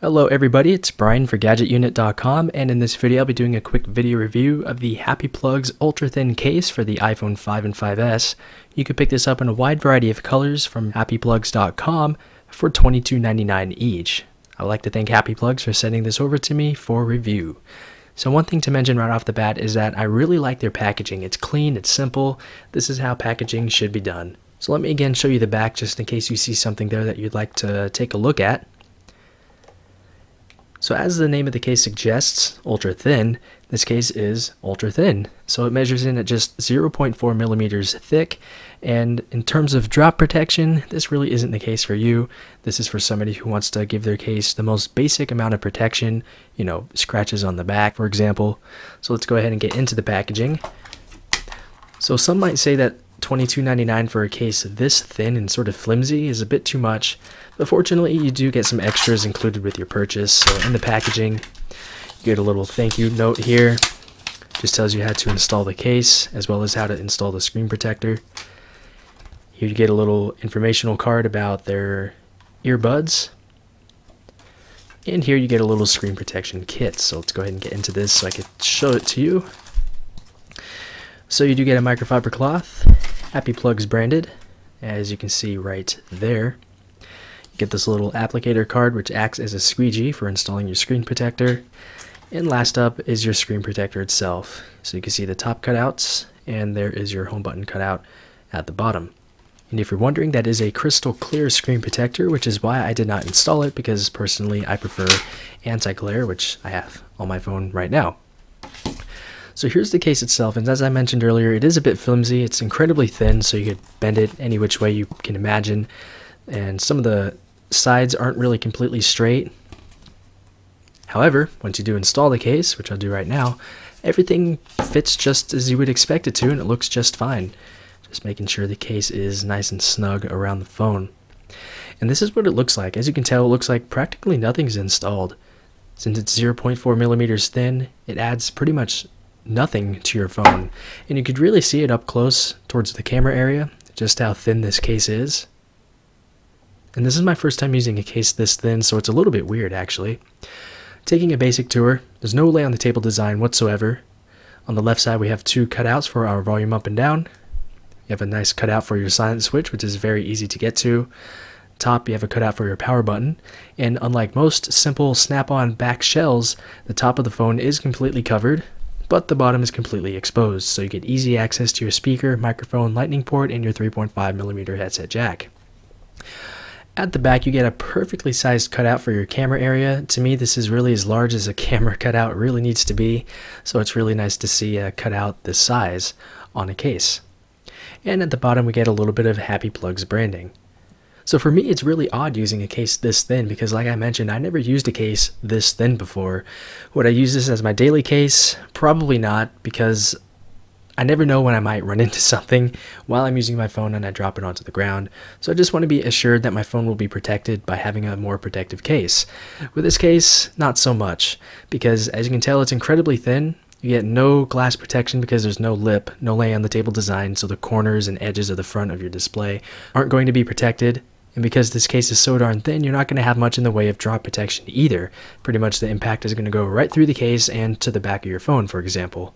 Hello everybody, it's Brian for GadgetUnit.com, and in this video I'll be doing a quick video review of the Happy Plugs ultra thin case for the iPhone 5 and 5S. You can pick this up in a wide variety of colors from happyplugs.com for $22.99 each. I'd like to thank Happy Plugs for sending this over to me for review. So one thing to mention right off the bat is that I really like their packaging. It's clean, it's simple. This is how packaging should be done. So let me again show you the back just in case you see something there that you'd like to take a look at. So as the name of the case suggests, ultra thin, this case is ultra thin. So it measures in at just 0.4 millimeters thick, and in terms of drop protection, this really isn't the case for you. This is for somebody who wants to give their case the most basic amount of protection, scratches on the back, for example. So let's go ahead and get into the packaging. So some might say that $22.99 for a case this thin and sort of flimsy is a bit too much, but fortunately you do get some extras included with your purchase. So in the packaging you get a little thank you note here, just tells you how to install the case as well as how to install the screen protector. Here you get a little informational card about their earbuds, and here you get a little screen protection kit. So let's go ahead and get into this so I can show it to you. So you do get a microfiber cloth, Happy Plugs branded, as you can see right there. You get this little applicator card which acts as a squeegee for installing your screen protector. And last up is your screen protector itself. So you can see the top cutouts, and there is your home button cutout at the bottom. And if you're wondering, that is a crystal clear screen protector, which is why I did not install it, because personally I prefer anti-glare, which I have on my phone right now. So here's the case itself, and as I mentioned earlier, it is a bit flimsy. It's incredibly thin, so you could bend it any which way you can imagine, and some of the sides aren't really completely straight. However, once you do install the case, which I'll do right now, everything fits just as you would expect it to, and it looks just fine. Just making sure the case is nice and snug around the phone. And this is what it looks like. As you can tell, it looks like practically nothing's installed. Since it's 0.4 millimeters thin, it adds pretty much nothing to your phone, and you could really see it up close towards the camera area, just how thin this case is. And this is my first time using a case this thin, so it's a little bit weird actually. Taking a basic tour, there's no lay on the table design whatsoever. On the left side we have two cutouts for our volume up and down. You have a nice cutout for your silent switch, which is very easy to get to. Top, you have a cutout for your power button, and unlike most simple snap-on back shells, the top of the phone is completely covered, but the bottom is completely exposed, so you get easy access to your speaker, microphone, lightning port, and your 3.5mm headset jack. At the back you get a perfectly sized cutout for your camera area. To me this is really as large as a camera cutout really needs to be, so it's really nice to see a cutout this size on a case. And at the bottom we get a little bit of Happy Plugs branding. So for me, it's really odd using a case this thin because, like I mentioned, I never used a case this thin before. Would I use this as my daily case? Probably not, because I never know when I might run into something while I'm using my phone and I drop it onto the ground. So I just want to be assured that my phone will be protected by having a more protective case. With this case, not so much, because as you can tell, it's incredibly thin. You get no glass protection because there's no lip, no lay on the table design, so the corners and edges of the front of your display aren't going to be protected. And because this case is so darn thin, you're not going to have much in the way of drop protection either. Pretty much the impact is going to go right through the case and to the back of your phone, for example.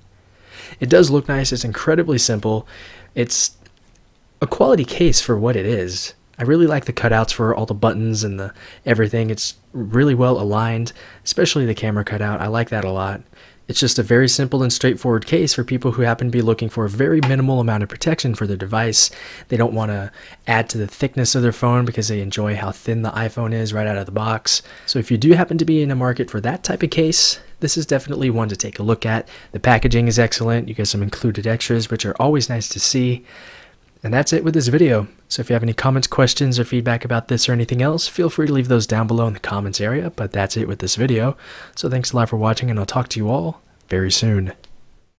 It does look nice. It's incredibly simple. It's a quality case for what it is. I really like the cutouts for all the buttons and the everything. It's really well aligned, especially the camera cutout. I like that a lot. It's just a very simple and straightforward case for people who happen to be looking for a very minimal amount of protection for their device. They don't want to add to the thickness of their phone because they enjoy how thin the iPhone is right out of the box. So if you do happen to be in a market for that type of case, this is definitely one to take a look at. The packaging is excellent. You get some included extras, which are always nice to see. And that's it with this video. So if you have any comments, questions, or feedback about this or anything else, feel free to leave those down below in the comments area. But that's it with this video. So thanks a lot for watching, and I'll talk to you all very soon.